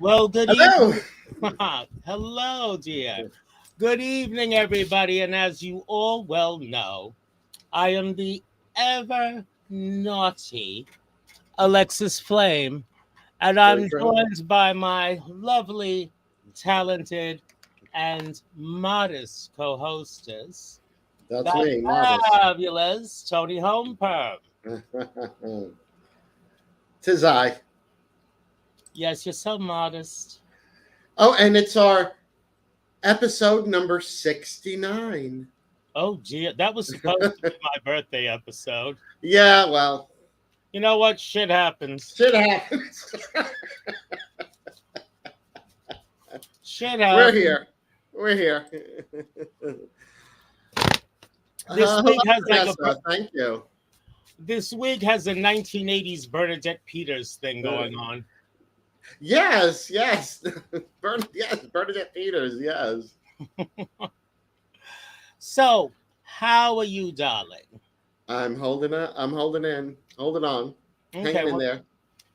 Well, good Hello. evening. Hello, dear. Good evening, everybody. And as you all well know, I am the ever naughty Alexis Flame, and Very I'm true. joined by my lovely, talented, and modest co hostess, That's the me, modest. fabulous Toni Homeperm. Tis I. Yes, you're so modest. Oh, and it's our episode number 69. Oh, gee, that was supposed to be my birthday episode. Yeah, well, You know what? Shit happens. shit happens. Shit We're happens. here. We're here. This Hello, week has like a Vanessa. Thank you. this week has a 1980s Bernadette Peters thing Uh, going on. yes, yes. Yes, Bernadette Peters, yes. So, how are you, darling? I'm holding it. I'm holding in. Holding on. Okay, Hanging in well, there.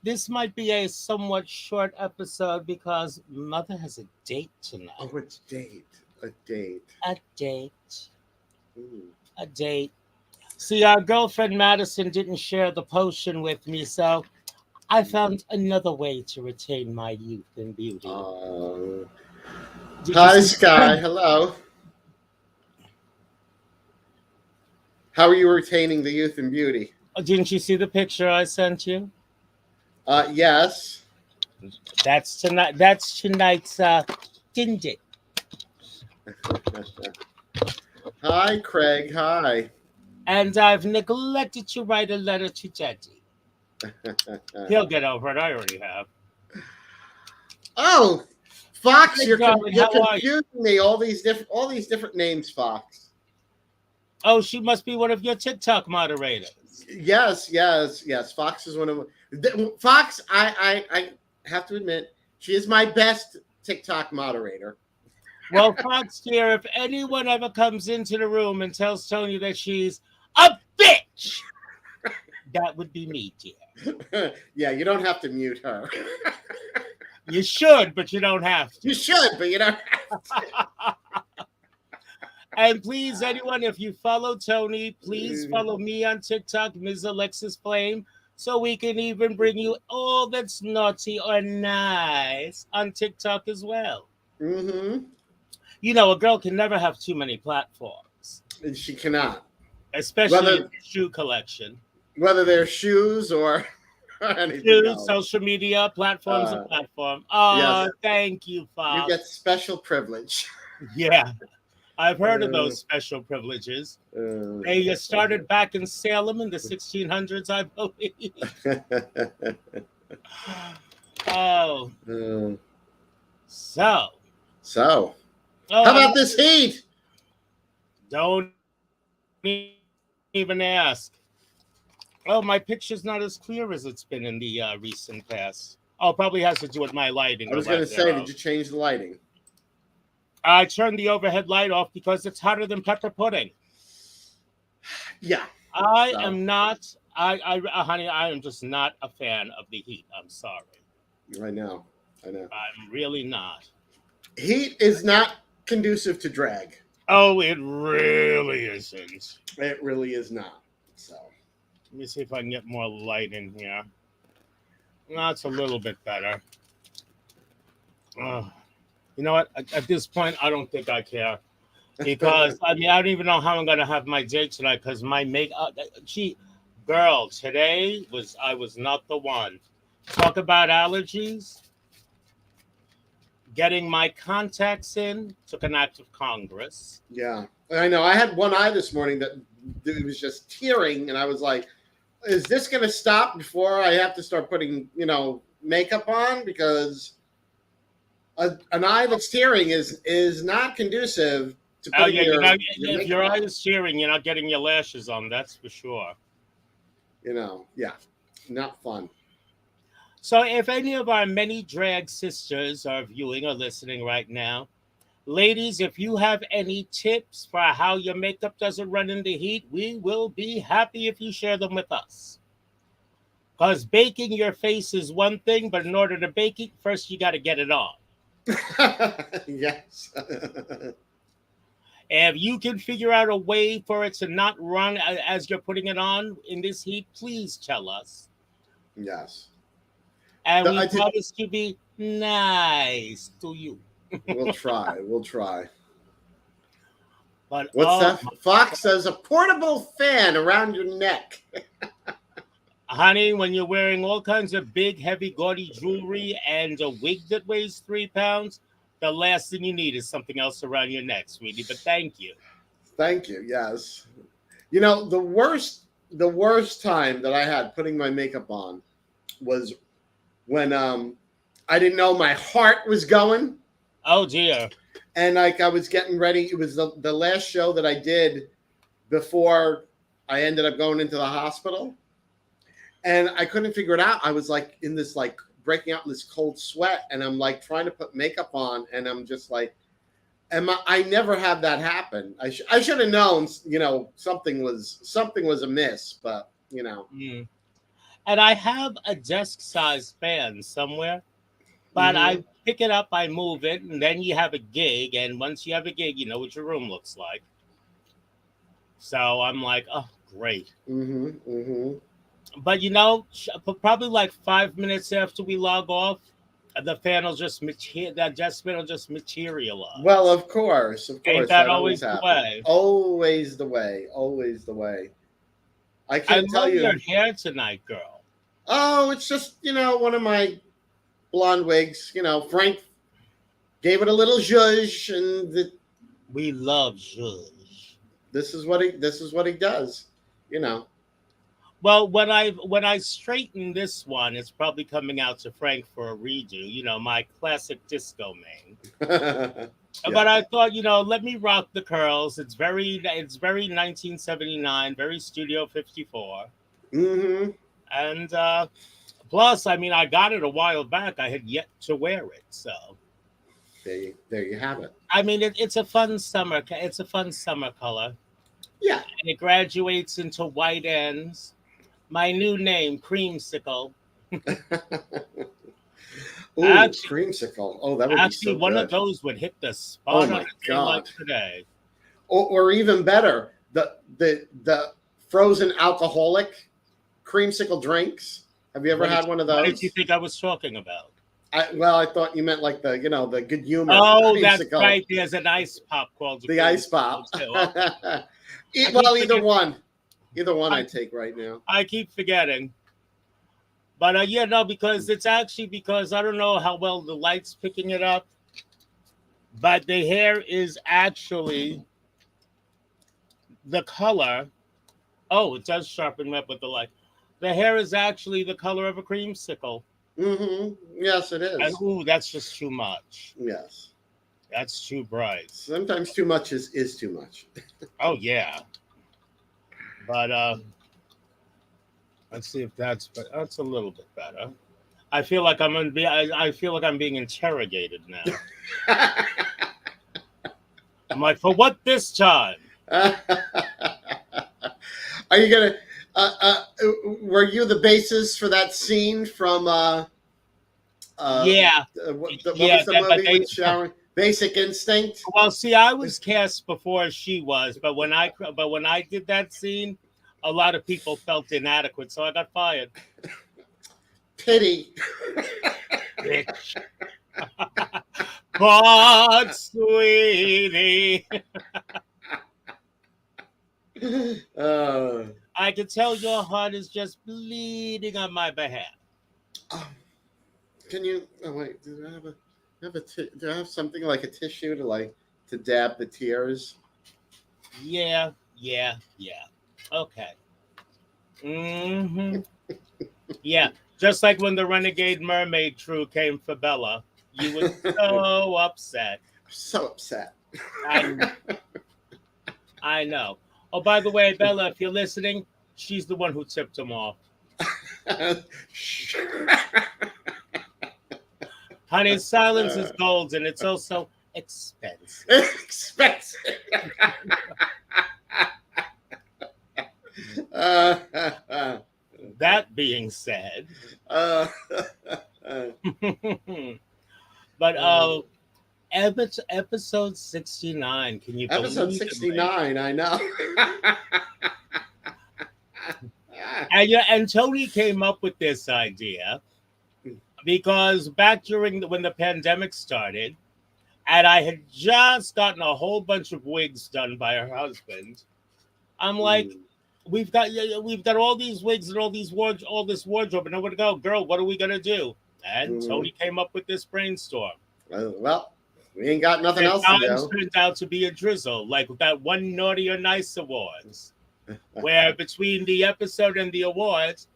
this might be a somewhat short episode because Mother has a date Oh, tonight. it's date. A date. A date. Ooh. A date. See, our girlfriend Madison didn't share the potion with me, so I found another way to retain my youth and beauty. Uh, Did you Hi, see? Sky. Hello. How are you retaining the youth and beauty? Didn't you see the picture I sent you? Yes. That's tonight. That's tonight's dinner. Hi, Craig. Hi. And I've neglected to write a letter to Daddy. He'll get over it. I already have. Oh, Fox, Hey, darling, you're how are you? confusing me. All these different names, Fox. Oh, she must be one of your TikTok moderators. Yes, yes, yes. Fox is one of Fox. I have to admit, she is my best TikTok moderator. Well, Fox dear, if anyone ever comes into the room and tells Tony that she's a bitch, that would be me, dear. Yeah, you don't have to mute her. You should, but you don't have You to. should, but you don't. And please, anyone, if you follow Tony, please follow me on TikTok, Ms. Alexis Flame, so we can even bring you all that's naughty or nice on TikTok as well. Mm-hmm. You know, a girl can never have too many platforms, And she cannot. especially in Whether the shoe collection. whether they're shoes or anything Shoes, else. social media, platform's a Uh, platform. yes, Oh, thank you, you Fox. get special privilege. Yeah, I've heard of Uh, those special privileges. uh, They started back in Salem in the 1600s, I believe. Oh, uh, so. so, Oh, how about this heat? don't even ask. Oh, my picture's not as clear as it's been in the recent past. Oh, probably has to do with my lighting I or was going lack to say, thereof. did you change the lighting? I turned the overhead light off because it's hotter than pepper pudding. Yeah. I So, am not. Honey, I am just not a fan of the heat. I'm sorry. I know. I'm really not. Heat is not conducive to drag. Oh, it really isn't. It really is not. So, Let me see if I can get more light in here. That's a little bit better. Oh, you know what? At this point, I don't think I care because I mean I don't even know how I'm gonna have my date tonight because my girl, today I was not the one. Talk about allergies. Getting my contacts in took an act of Congress. yeah. I know. I had one eye this morning that it was just tearing, and I was like, is this going to stop before I have to start putting, makeup on? Because an eye that's tearing is not conducive to Oh putting yeah, your if makeup your eye on. is tearing, you're not getting your lashes on. That's for sure. Yeah, not fun. So, if any of our many drag sisters are viewing or listening right now, ladies, if you have any tips for how your makeup doesn't run in the heat, we will be happy if you share them with us. Because baking your face is one thing, but in order to bake it, first you got to get it on. Yes. If you can figure out a way for it to not run as you're putting it on in this heat, please tell us. Yes. And we I did, promise to be nice to you. we'll try. We'll try. But What's that? Fox says a portable fan around your neck. honey, when you're wearing all kinds of big, heavy, gaudy jewelry and a wig that weighs 3 pounds, the last thing you need is something else around your neck, sweetie. But thank you. Thank you. Yes. You know, the worst time that I had putting my makeup on was when I didn't know my heart was going. Oh dear. And like I was getting ready. It was the last show that I did before I ended up going into the hospital. And I couldn't figure it out. I was like in this like breaking out in this cold sweat, and I'm like trying to put makeup on, and I'm just like, I never had that happen. I should have known, something was amiss, but Mm. And I have a desk-sized fan somewhere, but mhm. I pick it up, I move it, and then you have a gig. And once you have a gig, you know what your room looks like. So I'm like, oh, great. Mhm. Mhm. But probably like 5 minutes after we log off, the fan will just that desk fan will just materialize. Well, of course, Ain't that that always always the happens. way? Always the way. Always the way. I I can't tell love your you. hair tonight, girl. Oh, it's just one of my blonde wigs. Frank gave it a little zhuzh, and We love Zhuzh. this is what he does. You know. Well, when I straighten this one, it's probably coming out to Frank for a redo. My classic disco mane. But Yeah. I thought, let me rock the curls. It's very 1979, very Studio 54. Mm-hmm. And plus, I mean, I got it a while back. I had yet to wear it, so There you have it. I mean, it's a fun summer. It's a fun summer color, Yeah. and it graduates into white ends. My new name, Creamsicle. Ooh, Actually, creamsicle. Oh, that would be actually, so one of good. those would hit the Oh spot on my a day like God. today. Or even better, the frozen alcoholic creamsicle drinks. Have you ever What did had one of what did you those? think I was talking about? I thought you meant like the good humor Oh, that's creamsicle, right. There's an ice pop called the the ice Creamsicle pop. too. Okay. I keep Well, either forgetting. one, I I, take right now. I keep forgetting. But yeah, no, because it's actually because I don't know how well the light's picking it up, but the hair is actually the color. Oh, it does sharpen up with the light. The hair is actually the color of a creamsicle. Mm-hmm. Yes, it And is. ooh, that's just too much. Yes. That's too bright. Sometimes too much is too much. Oh yeah. But let's see if that's a little bit better. I feel like I'm gonna be I feel like I'm being interrogated now. I'm like, for what this time? Are you gonna? Were you the basis for that scene from? Yeah. What Yeah, was the that, but movie they with Sharon? Basic Instinct. well see I was cast before she was, but when I did that scene, a lot of people felt inadequate, so I got fired. Pity. Bitch. But sweetie, uh, I can tell your heart is just bleeding on my behalf. oh, can you? Oh wait, do I have something like a tissue to dab the tears? Yeah, yeah, yeah. Okay. Yeah, just like when the Renegade Mermaid crew came for Bella, you were so upset. So upset. I I know. Oh, by the way, Bella, if you're listening, she's the one who tipped him off. Honey, silence is gold, and it's also expensive. Expensive. That being said, uh, but episode 69. Can you Episode believe it, lady? 69, I know. And yeah, and Toni came up with this idea because back during when the pandemic started, and I had just gotten a whole bunch of wigs done by her husband. I'm like, we've got all these wigs and all this wardrobe, and nowhere to go. Girl, what are we gonna do? And Toni came up with this brainstorm. Well, we ain't got nothing And else to times do. turned out to be a drizzle, like that one Naughty or Nice Awards, where between the episode and the awards,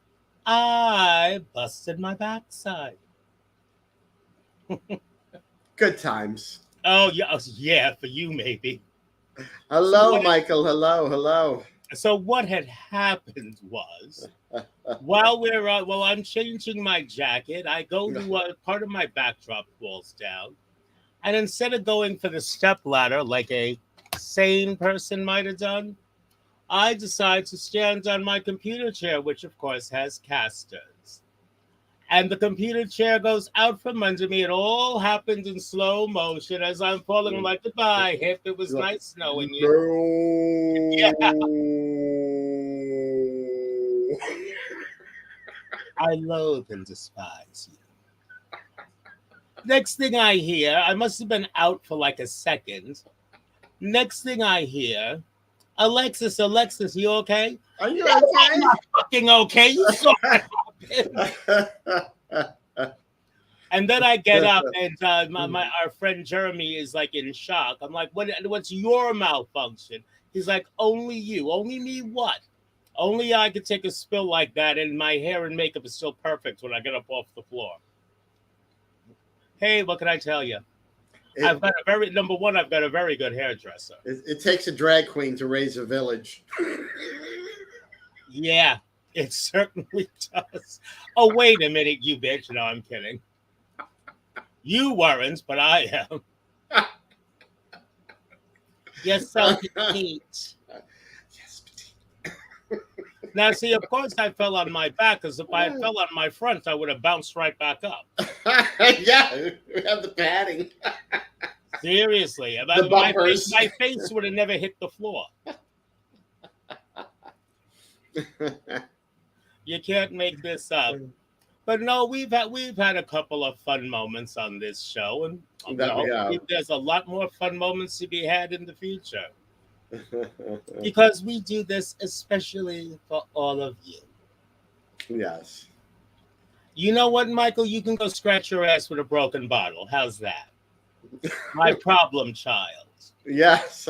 I busted my backside. Good times. Oh yeah, for you maybe. Hello, Michael. Hello. So what had happened was, while I'm changing my jacket, I go to part of my backdrop falls down, and instead of going for the step ladder like a sane person might have done, I decide to stand on my computer chair, which of course has casters. And the computer chair goes out from under me. It all happened in slow motion as I'm falling. I'm like, goodbye, hip. It was nice knowing you. Yeah. I loathe and despise you. Next thing I hear, I must have been out for like a second. Next thing I hear, Alexis, you okay? Are you I'm okay? not fucking okay. You saw it happen. And then I get up, and our friend Jeremy is like in shock. I'm like, what's your malfunction? He's like, only you. Only me what? Only I could take a spill like that, and my hair and makeup is still perfect when I get up off the floor. Hey, what can I tell you? I've got a very good hairdresser. It takes a drag queen to raise a village. Yeah, it certainly does. Oh, wait a minute, you bitch. No, I'm kidding. You weren't, but I am. You're so petite. Yes, petite. Now, see, of course, I fell on my back, because if I had fell on my front, I would have bounced right back up. Yeah, we have the padding. Seriously. The bumpers. My face would have never hit the floor. You can't make this up. But no, we've had a couple of fun moments on this show, and there's a lot more fun moments to be had in the future. Because we do this especially for all of you. Yes. You know what, Michael? You can go scratch your ass with a broken bottle. How's that? My problem child. Yes.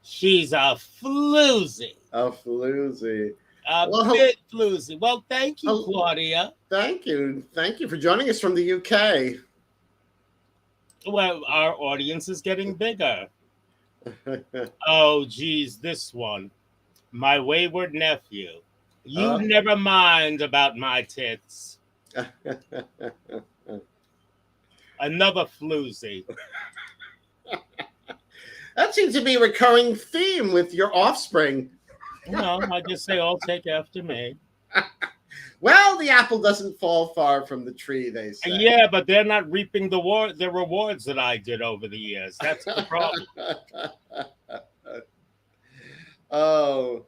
She's a floozy. A floozy. Bit floozy. Well, thank you, Claudia. Thank you. Thank you for joining us from the UK. Well, our audience is getting bigger. Oh, geez, this one. My wayward nephew. You never mind about my tits. Another floozy. That seems to be a recurring theme with your offspring. No, I just say, all take after me. Well, the apple doesn't fall far from the tree, they say. Yeah, but they're not reaping the rewards that I did over the years. That's the problem. Oh.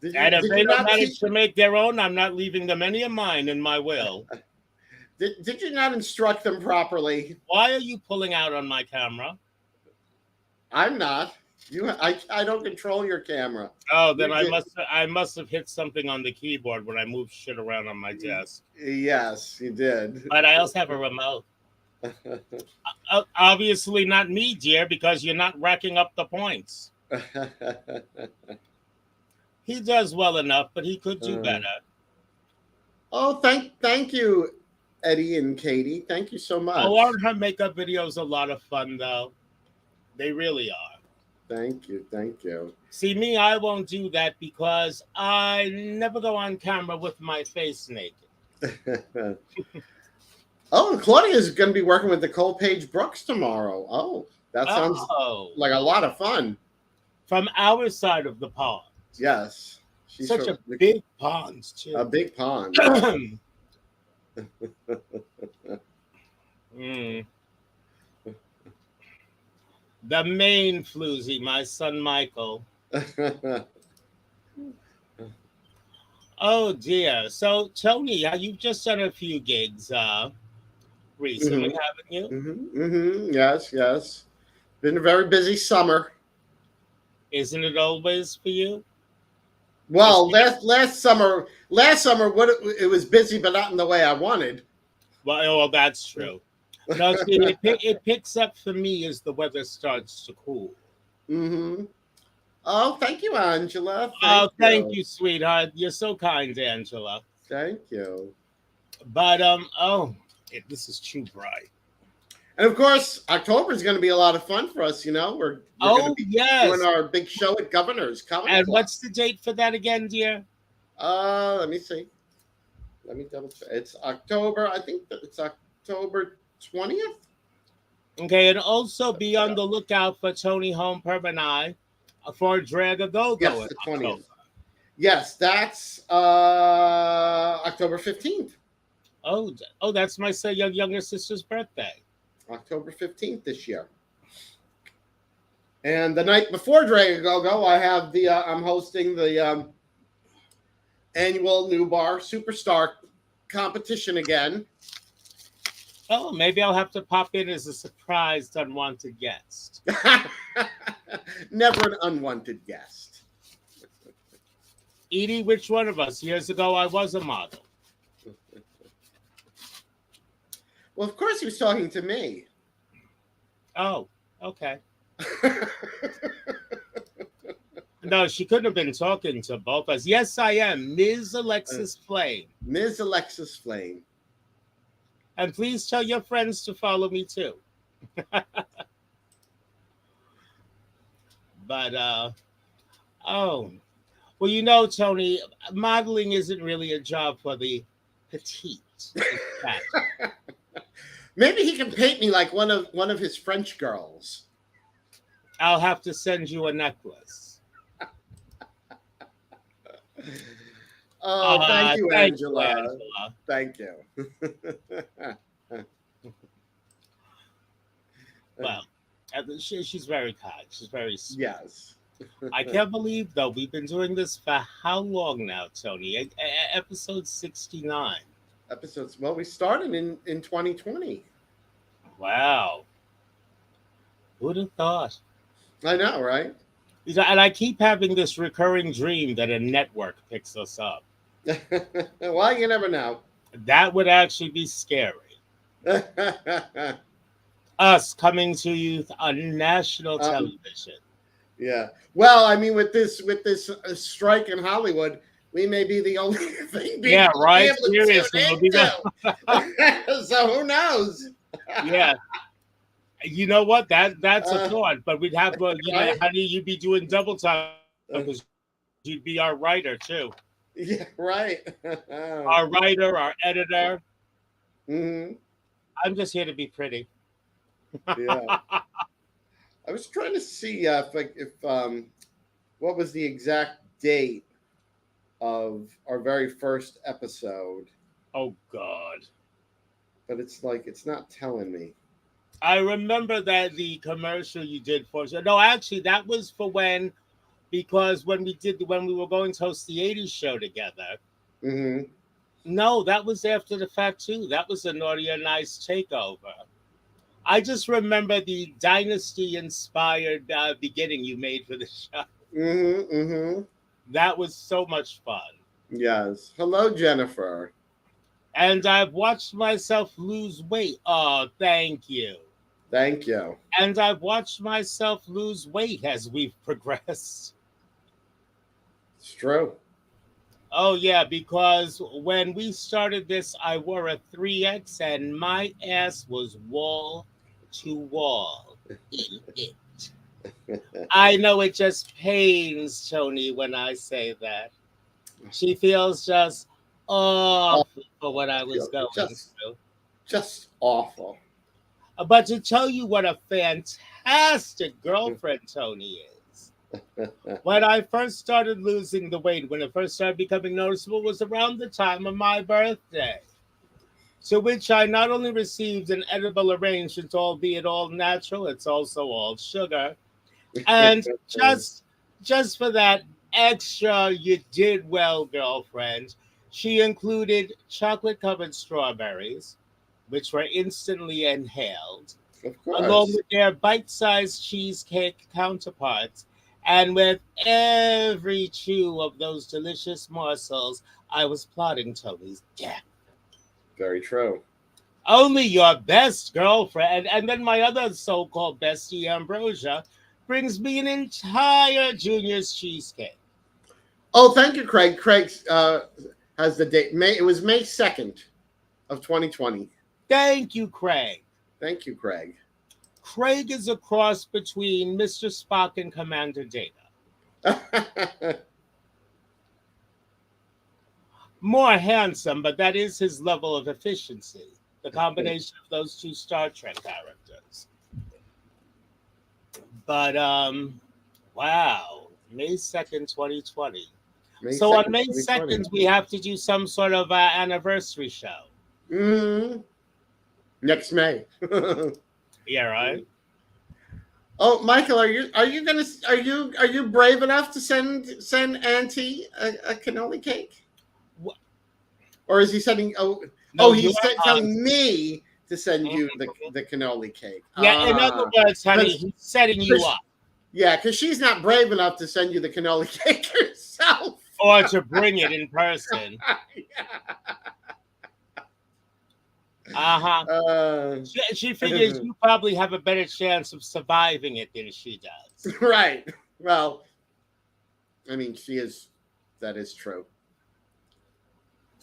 And if they don't manage to make their own, I'm not leaving them any of mine in my will. Did you not instruct them properly? Why are you pulling out on my camera? I'm not. I don't control your camera. Oh, then I must have hit something on the keyboard when I moved shit around on my desk. Yes, you did. But I also have a remote. Obviously not me, dear, because you're not racking up the points. He does well enough, but he could do better. Oh, thank you, Eddie and Katie. Thank you so much. Oh, aren't her makeup videos a lot of fun, though? They really are. Thank you. See, me, I won't do that because I never go on camera with my face naked. Oh, Claudia is going to be working with Nicole Page Brooks tomorrow. Oh, that sounds like a lot of fun. From our side of the pond. Yes. She's Such from a big pond, a too. big pond. Mm. The main floozy, my son Michael. Oh dear. So Tony, you've just done a few gigs recently, Hmm. haven't you? Yes, yes. Been a very busy summer. Isn't it always for you? It's, Well, last summer, it was busy, but not in the way I wanted. well, that's true. No, see, it picks up for me as the weather starts to cool. Hmm. Oh, thank you, Angela. Oh, Thank thank you. you, sweetheart. You're so kind, Angela. Thank you. But this is too bright. And of course, October is going to be a lot of fun for us. You know, we're going to Oh be doing yes. our big show at Governor's Comedy And Club. what's the date for that again, dear? Let me see. Let me double check. It's October. I think that it's October 20th. Okay, and also be on the lookout for Tony Homeperm and I for Drag a Go Go Yes, in the October. 20th. Yes, that's October 15th. Oh, that's my younger sister's birthday. October 15th this year. And the night before Drag Go Go, I have I'm hosting the annual New Bar Superstar competition again. Oh, maybe I'll have to pop in as a surprised unwanted guest. Never an unwanted guest. Edie, which one of us? Years ago, I was a model. Well, of course, he was talking to me. Oh, okay. No, she couldn't have been talking to both of us. Yes, I am, Ms. Alexis Flame. Ms. Alexis Flame. And please tell your friends to follow me too. But oh, well, you know, Tony, modeling isn't really a job for the petite. Maybe he can paint me like one of his French girls. I'll have to send you a necklace. Oh, thank you, thank Angela. you, Angela. Thank you. Well, she's very kind. She's very sweet. Yes. I can't believe, though, we've been doing this for how long now, Tony? Episode 69. Episodes. Well, we started in 2020. Wow. Who'd have thought? I know, right? And I keep having this recurring dream that a network picks us up. Well, you never know. That would actually be scary. Us coming to you on national television. Yeah. Well, I mean, with this strike in Hollywood, we may be the only thing people Yeah, right. be able to Seriously, tune into. So who knows? Yeah. You know what? That's a thought. But we'd have, right? how do you be doing double time? Because you'd be our writer too. Yeah, right. Our writer, our editor. Mm-hmm. I'm just here to be pretty. Yeah. I was trying to see if what was the exact date of our very first episode. Oh God. But it's not telling me. I remember that the commercial you did for us. No, actually, that was for because when we were going to host the 80s show together. Mm-hmm. No, that was after the fact too. That was a Naughty or Nice takeover. I just remember the Dynasty-inspired beginning you made for the show. Mm-hmm. Mm-hmm. That was so much fun. Yes. Hello, Jennifer. And I've watched myself lose weight. Oh, thank you. Thank you. And I've watched myself lose weight as we've progressed. It's true. Oh, yeah, because when we started this, I wore a 3X and my ass was wall to wall in it. I know it just pains Toni when I say that. She feels just awful for what I was going through. Just awful. But to tell you what a fantastic girlfriend Toni is. When I first started losing the weight, when it first started becoming noticeable, was around the time of my birthday. To which I not only received an edible arrangement, albeit all natural, it's also all sugar. And just for that extra you did well, girlfriend, she included chocolate covered strawberries, which were instantly inhaled, Of along course. with their bite-sized cheesecake counterparts. And with every chew of those delicious morsels, I was plotting Tony's death. Very true. Only your best girlfriend, and then my other so-called bestie, Ambrosia, brings me an entire Junior's cheesecake. Oh, thank you, Craig. Craig has the date. It was May 2nd of 2020. Thank you, Craig. Thank you, Craig. Craig is a cross between Mr. Spock and Commander Data. More handsome, but that is his level of efficiency. The combination of those two Star Trek characters. But wow, May 2nd, 2020. May So on 2nd, May 2020. 2nd, we have to do some sort of anniversary show. Next May. Yeah, right. Oh, Michael, are you brave enough to send Auntie a cannoli cake? What? Or is he sending? No, He's you're telling me to send you the cannoli cake. Yeah, in other words, honey, 'cause- he's setting you up. Yeah, because she's not brave enough to send you the cannoli cake herself. Or to bring it in person. Uh-huh. She figures you probably have a better chance of surviving it than she does. Right. Well, I mean, that is true.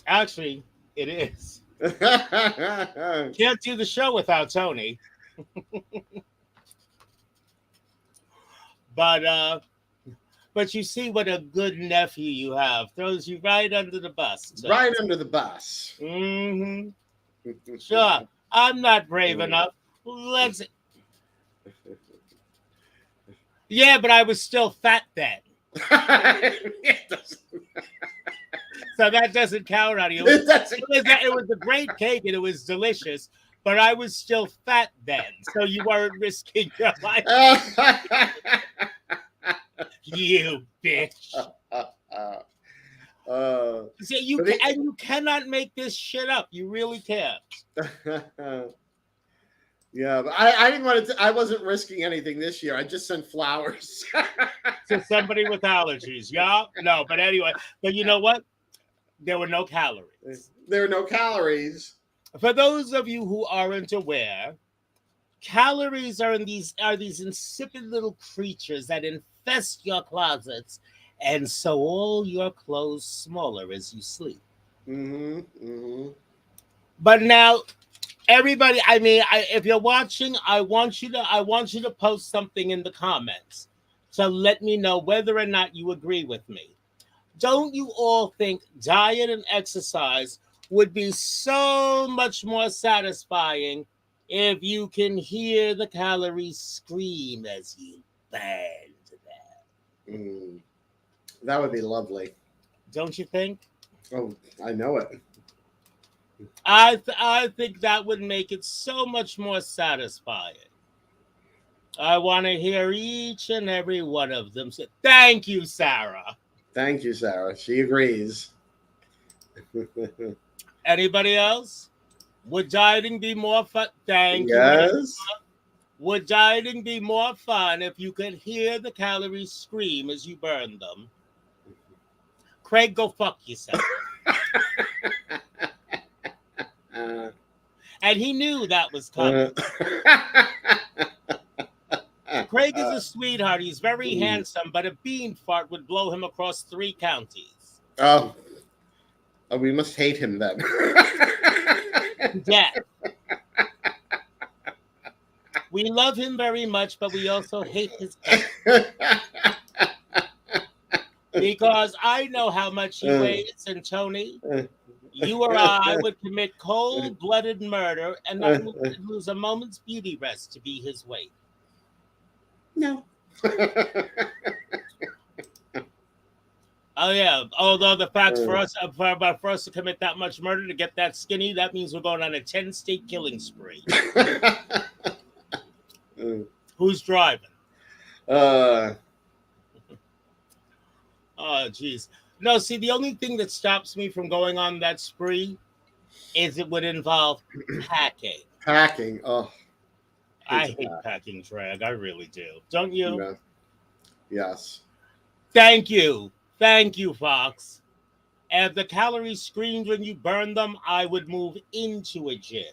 Actually, it is. Can't do the show without Toni. But you see what a good nephew you have. Throws you right under the bus. So. Right under the bus. Mm-hmm. Sure. I'm not brave enough. Let's. Yeah, but I was still fat then. So that doesn't count on you. It was a great cake and it was delicious, but I was still fat then, so you weren't risking your life. You bitch. See, you cannot make this shit up. You really can't. Yeah, but I didn't want to. I wasn't risking anything this year. I just sent flowers to somebody with allergies. Yeah, no, but anyway. But you know what? There were no calories. There were no calories. For those of you who aren't aware, calories are these insipid little creatures that infest your closets and sew all your clothes smaller as you sleep. Mm-hmm. Mm-hmm. But now, everybody, I mean, if you're watching, I want you to post something in the comments to let me know whether or not you agree with me. Don't you all think diet and exercise would be so much more satisfying if you can hear the calories scream as you burn to them? That would be lovely. Don't you think? Oh, I know it. I think that would make it so much more satisfying. I want to hear each and every one of them say, "Thank you, Sarah." Thank you, Sarah. She agrees. Anybody else? Would dieting be more fun? Thank you. Yes. Would dieting be more fun if you could hear the calories scream as you burn them? Craig, go fuck yourself. And he knew that was coming. Craig is a sweetheart. He's very handsome, but a bean fart would blow him across 3 counties. Oh, we must hate him then. Yeah. We love him very much, but we also hate his because I know how much he weighs, and Toni, you or I would commit cold-blooded murder and not lose a moment's beauty rest to be his weight. No. yeah. Although the fact for us to commit that much murder to get that skinny, that means we're going on a 10-state killing spree. Who's driving? Oh, geez. No, see, the only thing that stops me from going on that spree is it would involve packing. Packing. Oh, I hate packing drag. I really do. Don't you? No. Yes. Thank you. Thank you, Fox. If the calories screamed when you burn them, I would move into a gym.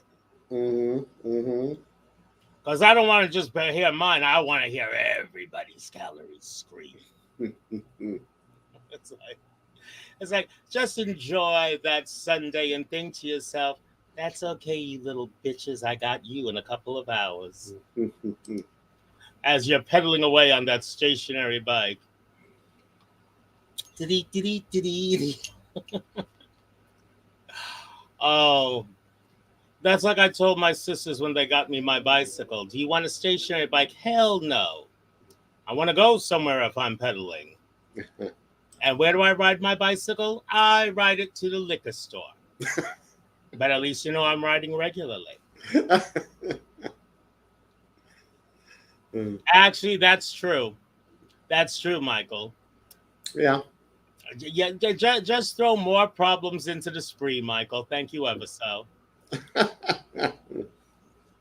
Because I don't want to just hear mine. I want to hear everybody's calories scream. It's like, just enjoy that Sunday and think to yourself, that's okay, you little bitches. I got you in a couple of hours. As you're pedaling away on that stationary bike. Oh, that's like I told my sisters when they got me my bicycle. Do you want a stationary bike? Hell no. I want to go somewhere if I'm pedaling. And where do I ride my bicycle? I ride it to the liquor store. But at least you know I'm riding regularly. Actually, that's true. That's true, Michael. Yeah. Yeah, just throw more problems into the spree, Michael. Thank you ever so.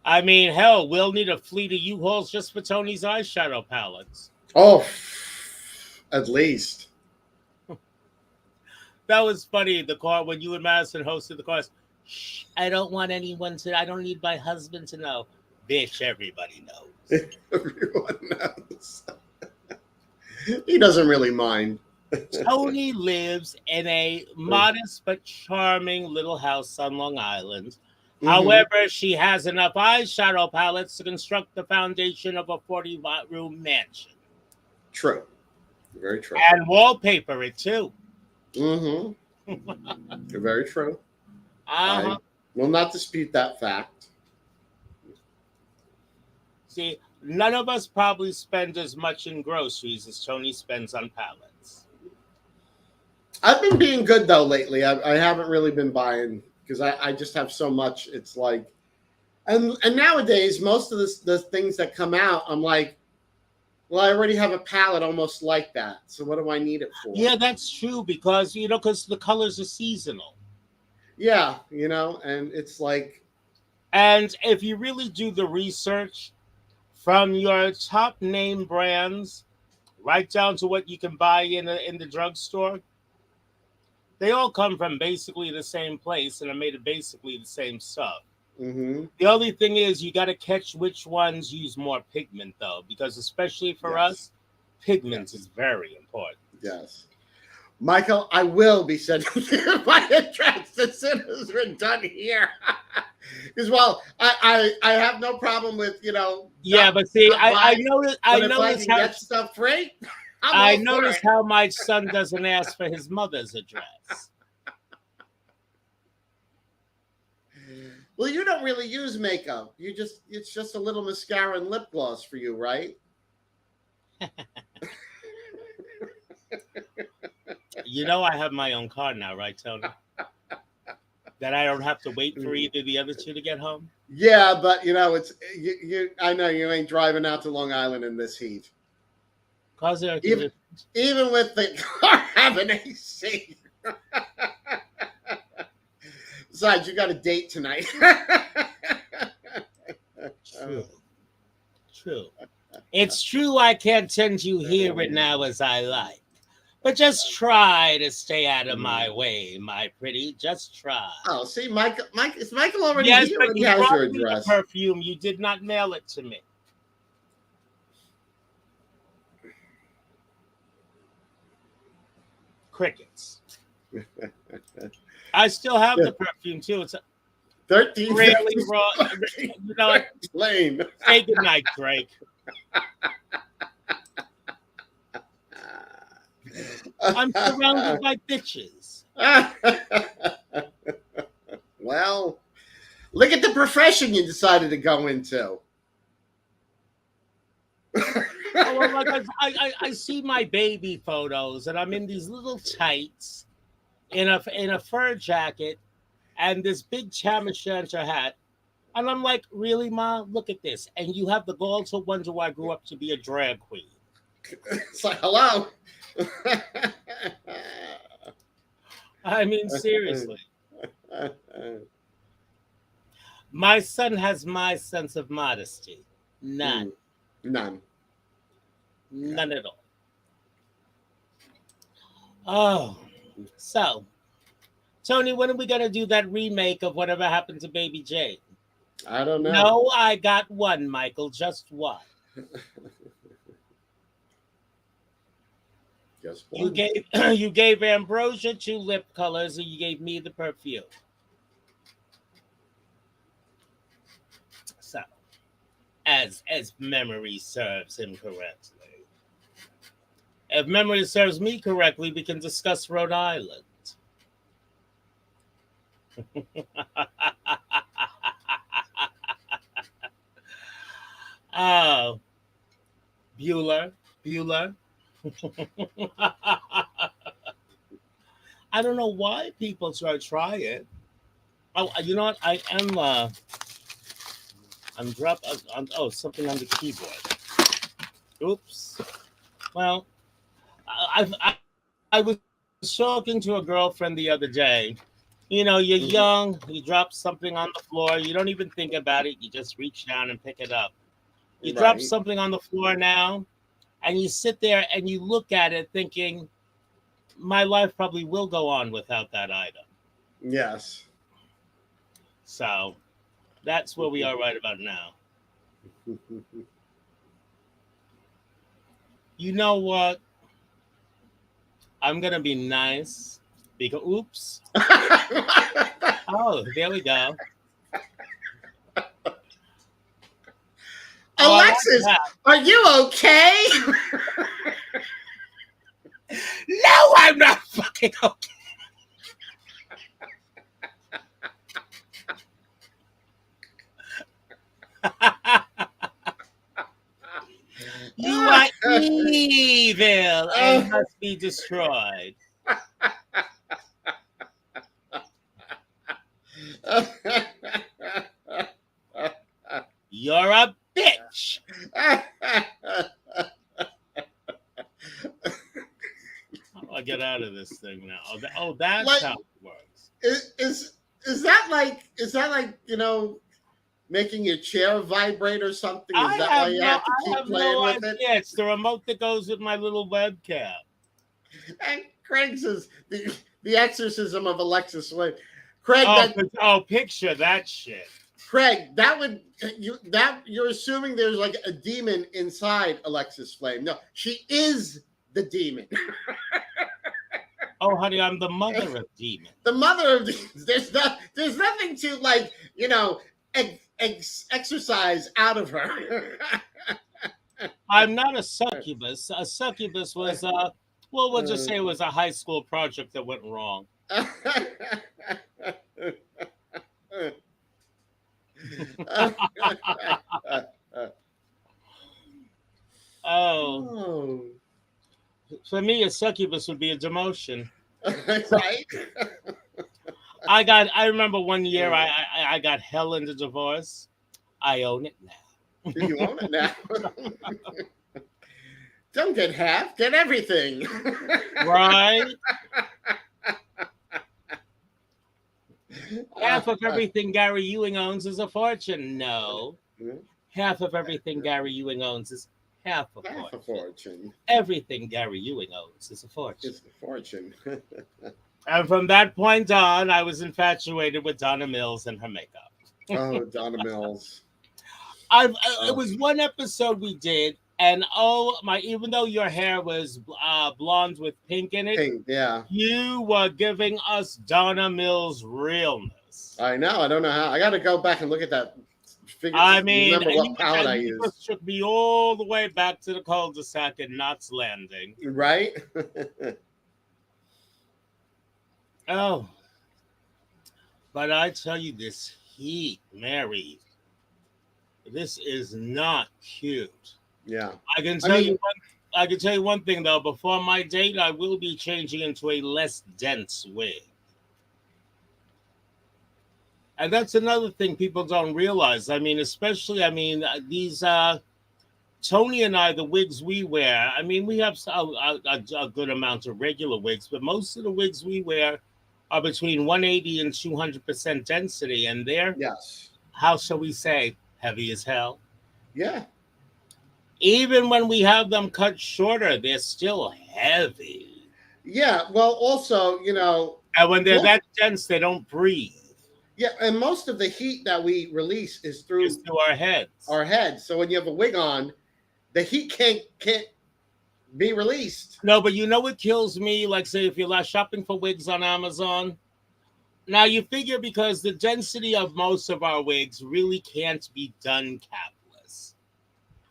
I mean, hell, we'll need a fleet of U-Hauls just for Tony's eyeshadow palettes. Oh, at least. That was funny. The car, when you and Madison hosted the cars, shh, I don't want anyone to, I don't need my husband to know. Bitch, everybody knows. Everyone knows. He doesn't really mind. Toni lives in a modest but charming little house on Long Island. However, she has enough eyeshadow palettes to construct the foundation of a 40-room mansion. True. Very true. And wallpaper it, too. Very true. I will not dispute that fact. See, none of us probably spend as much in groceries as Toni spends on palettes. I've been being good, though, lately. I haven't really been buying because I just have so much. It's like, and nowadays, most of the things that come out, I'm like, well, I already have a palette almost like that. So what do I need it for? Yeah, that's true because, because the colors are seasonal. Yeah, and it's like. And if you really do the research from your top name brands right down to what you can buy in the drugstore, they all come from basically the same place and are made of basically the same stuff. The only thing is you got to catch which ones use more pigment, though, because especially for us, pigment is very important. Yes. Michael, I will be sending you my address as soon as we're done here. Because, well, I have no problem with, Yeah, but see, I noticed if I can get stuff free. I noticed how my son doesn't ask for his mother's address. Well, you don't really use makeup. It's just a little mascara and lip gloss for you, right? I have my own car now, right, Toni? That I don't have to wait for either the other two to get home. Yeah, but it's you. I know you ain't driving out to Long Island in this heat. Even with the car having AC. Besides, you got a date tonight. True. It's true I can't tend you here and now as I like. But just try to stay out of my way, my pretty. Just try. Oh, see, is Michael already here? Yes, but you brought me the perfume. You did not mail it to me. Crickets. I still have the perfume too. It's 13 really raw. Lane. Say goodnight, Drake. I'm surrounded by bitches. Well, look at the profession you decided to go into. Oh, like I see my baby photos, and I'm in these little tights, in a fur jacket, and this big chamishanta hat. And I'm like, really, Ma? Look at this. And you have the gall to wonder why I grew up to be a drag queen. It's like, hello. I mean, seriously. My son has my sense of modesty. None. None. None at all. Oh, so, Tony, when are we going to do that remake of Whatever Happened to Baby Jane? I don't know. No, I got one, Michael, just one. Just You one. gave you gave Ambrosia 2 lip colors, and you gave me the perfume. So, as memory serves him correctly. If memory serves me correctly, we can discuss Rhode Island. Oh, Bueller. I don't know why people try it. Oh, you know what? I'm dropped. Oh, something on the keyboard. Oops. Well, I was talking to a girlfriend the other day. You know, you're young. You drop something on the floor. You don't even think about it. You just reach down and pick it up. You drop something on the floor now, and you sit there and you look at it thinking, my life probably will go on without that item. Yes. So that's where we are right about now. You know what? I'm going to be nice because, oops. Oh, there we go. Alexis, are you okay? No, I'm not fucking okay. You are evil and must be destroyed. You're a bitch. How do I get out of this thing now? Oh, that's like, how it works. Is that like making your chair vibrate or something? Is that why you have to keep playing with it? Yeah, it's the remote that goes with my little webcam. And Craig says the exorcism of Alexis Slade. Craig, picture that shit. Craig, you're assuming there's like a demon inside Alexis Flame. No, she is the demon. Oh, honey, I'm the mother of demons. The mother of demons. There's nothing to exercise out of her. I'm not a succubus. A succubus was we'll just say it was a high school project that went wrong. Oh. For me, a succubus would be a demotion. Right. I remember one year I got hell in the divorce. I own it now. You own it now. Don't get half, get everything. Right? Half of everything Gary Ewing owns is a fortune. No. Half of everything Gary Ewing owns is half a fortune. Everything Gary Ewing owns is a fortune. It's a fortune. And from that point on, I was infatuated with Donna Mills and her makeup. Oh, Donna Mills. It was one episode we did, and even though your hair was blonde with pink in it, yeah, you were giving us Donna Mills realness. I know. I don't know how. I got to go back and look at that. Remember what palette I used. Just took me all the way back to the cul-de-sac in Knots Landing. Right? Oh. But I tell you, this heat, Mary, this is not cute. Yeah. I can I tell you mean, one. I can tell you one thing though. Before my date, I will be changing into a less dense wig, and that's another thing people don't realize. I mean, especially, I mean, these Tony and I, the wigs we wear. I mean, we have a good amount of regular wigs, but most of the wigs we wear are between 180 and 200% density, and they're, yes. how shall we say, heavy as hell. Yeah. Even when we have them cut shorter, they're still heavy. Yeah. Well, also, And when they're most, that dense, they don't breathe. yeah, and most of the heat that we release is It's through to our heads. our head. So when you have a wig on, the heat can't be released. No, but you know what kills me? Like, say, if you're like shopping for wigs on Amazon, now you figure because the density of most of our wigs really can't be done capless.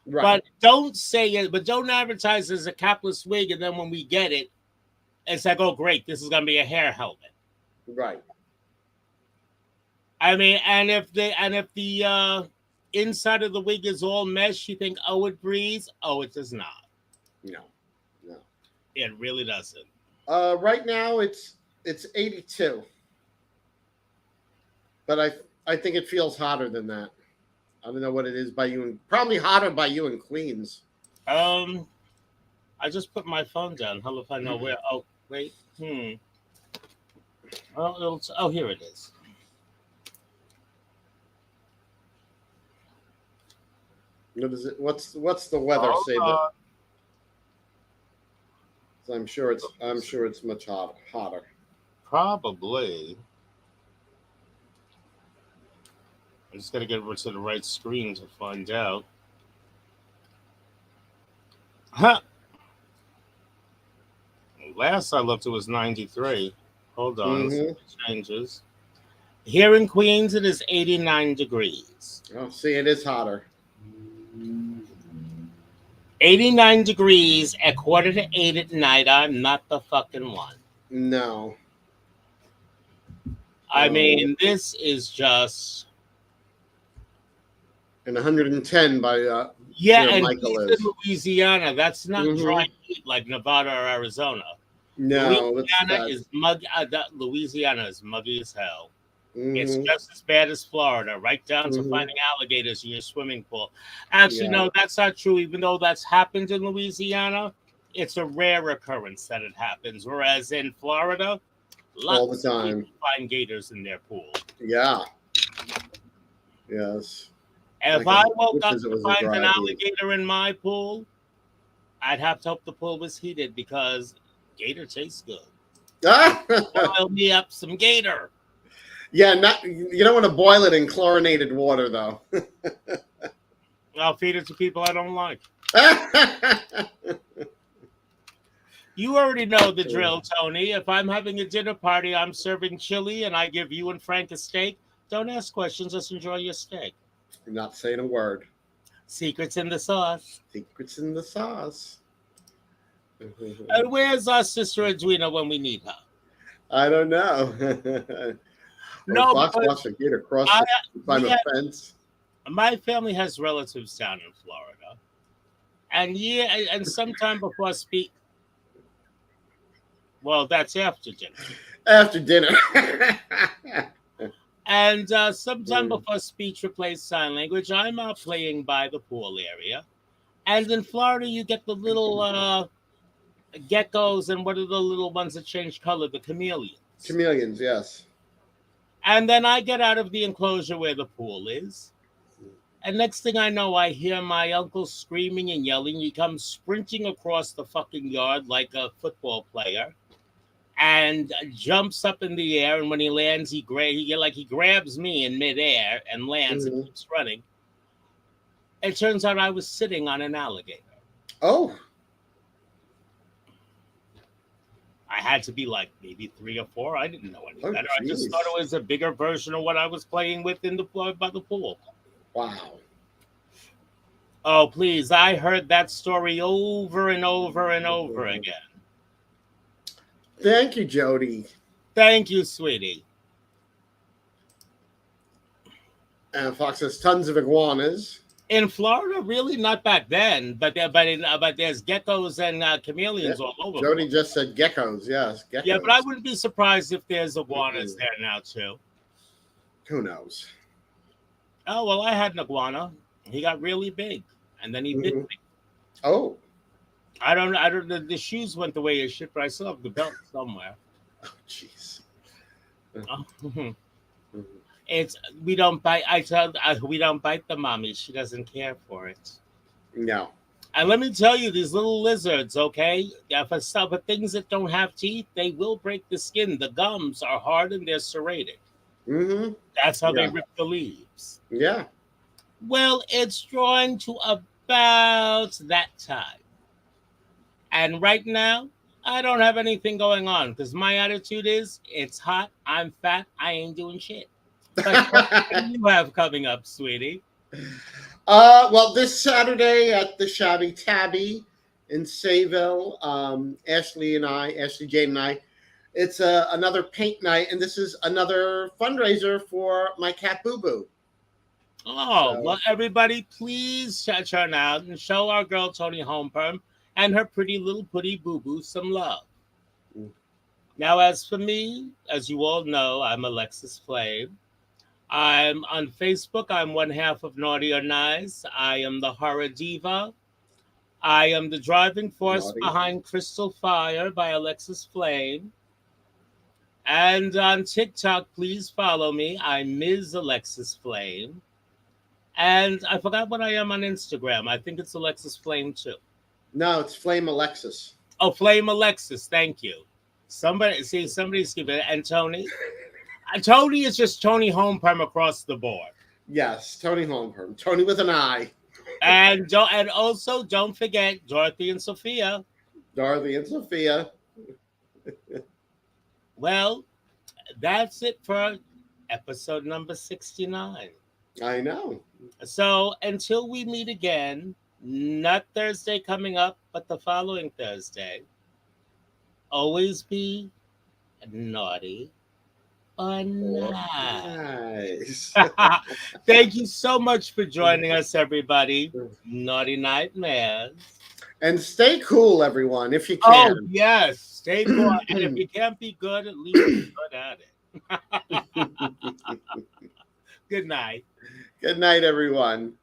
Right. But don't say it, but don't advertise as a capless wig, and then when we get it, it's like, oh great, this is gonna be a hair helmet. Right. I mean, and if the inside of the wig is all mesh, you think, oh, it breathes. Oh, it does not. No. No. It really doesn't. Right now it's 82, but I think it feels hotter than that. I don't know what it is by you, and probably hotter by you in Queens. Um, I just put my phone down. How if I know where? Oh, wait. Oh, here it is. What is it? What's the weather Hold say that? on. I'm sure it's much hotter. Probably. I'm just gonna get over to the right screen to find out. Huh. Last I looked, it was 93. Hold on, let's see Mm-hmm. if it changes. Here in Queens, it is 89 degrees. Oh, see, it is hotter. 89 degrees at 7:45 at night. I'm not the fucking one. No. I mean, this is just. And 110 by Yeah, where and Michael he's in is. Louisiana. That's not dry Mm-hmm. heat like Nevada or Arizona. No, it's Louisiana that. is muggy. Louisiana is muggy as hell. It's Mm-hmm. just as bad as Florida, right down to Mm-hmm. finding alligators in your swimming pool. Actually, Yeah, no, that's not true. Even though that's happened in Louisiana, it's a rare occurrence that it happens. Whereas in Florida, all the lots of time. people find gators in their pool. Yeah. Yes. If Like I I woke up wishes it to was a find an dry heat. alligator in my pool, I'd have to hope the pool was heated because gator tastes good. Boil me up some gator. Yeah, not you don't want to boil it in chlorinated water though. I'll feed it to people I don't like. You already know the drill, Tony. If I'm having a dinner party, I'm serving chili, and I give you and Frank a steak. Don't ask questions. Just enjoy your steak. I'm not saying a word. Secrets in the sauce. Secrets in the sauce. And where's our sister Edwina when we need her? I don't know. Oh, No, Fox because watched a gator cross I climb we a have, fence. my family has relatives down in Florida, and and sometime before I speak, well, that's after dinner. After dinner. And sometime before speech replaced sign language, I'm out playing by the pool area. And in Florida, you get the little geckos, and what are the little ones that change color? The chameleons. Chameleons, yes. And then I get out of the enclosure where the pool is. And next thing I know, I hear my uncle screaming and yelling. He comes sprinting across the fucking yard like a football player and jumps up in the air. And when he lands, he grabs me in midair and lands and Mm-hmm. keeps running. It turns out I was sitting on an alligator. Oh. I had to be like maybe 3 or 4. I didn't know any Oh, better. I just geez. thought it was a bigger version of what I was playing with in the by the pool. Wow. Oh, please. I heard that story over and over and over again. Thank you, Jody. Thank you, sweetie. And Fox has tons of iguanas. In Florida, really not back then, but but there's geckos and Yeah. chameleons all over Jody Florida. just said geckos. Yes, Yeah, but I geckos. wouldn't be surprised if there's iguanas Mm-mm. there now too. Who knows? Oh well, I had an iguana. He got really big, and then he bit Mhm. me. Oh, I don't. The shoes went the way it should, but I still have the belt somewhere. oh, jeez. Oh, Mhm. it's we don't bite. I tell we don't bite the mommy. She doesn't care for it. No. And let me tell you, these little lizards, okay, yeah, for things that don't have teeth, they will break the skin. The gums are hard and they're serrated. Mm-hmm. That's how they Yeah. rip the leaves. Yeah. Well, it's drawing to about that time. And right now, I don't have anything going on because my attitude is it's hot, I'm fat, I ain't doing shit. But what do you have coming up, sweetie? Well, this Saturday at the Shabby Tabby in Sayville, Ashley Jane and I, it's another paint night, and this is another fundraiser for my cat Boo Boo. Oh, So, well, everybody, please turn out and show our girl Toni Homeperm and her pretty little putty boo boo some love. mm, Now, as for me, as you all know, I'm Alexis Flame. I'm on Facebook. I'm one half of Naughty or Nice. I am the horror diva. I am the driving force naughty. behind Crystal Fire by Alexis Flame. And on TikTok, please follow me. I'm Ms. Alexis Flame. And I forgot what I am on Instagram. I think it's Alexis Flame too. No, it's Flame Alexis. Oh, Flame Alexis. Thank you. Somebody's giving it. And Toni. Toni is just Toni Homeperm across the board. Yes, Toni Homeperm. Tony with an I. And also don't forget Dorothy and Sophia. Dorothy and Sophia. Well, that's it for episode number 69. I know. So until we meet again, not Thursday coming up, but the following Thursday, always be naughty or Oh, nice. nice. Thank you so much for joining us, everybody. Naughty Nightmares. And stay cool, everyone, if you Oh, can. yes. Stay cool. And if you can't be good, at least be good at it. Good night. Good night, everyone.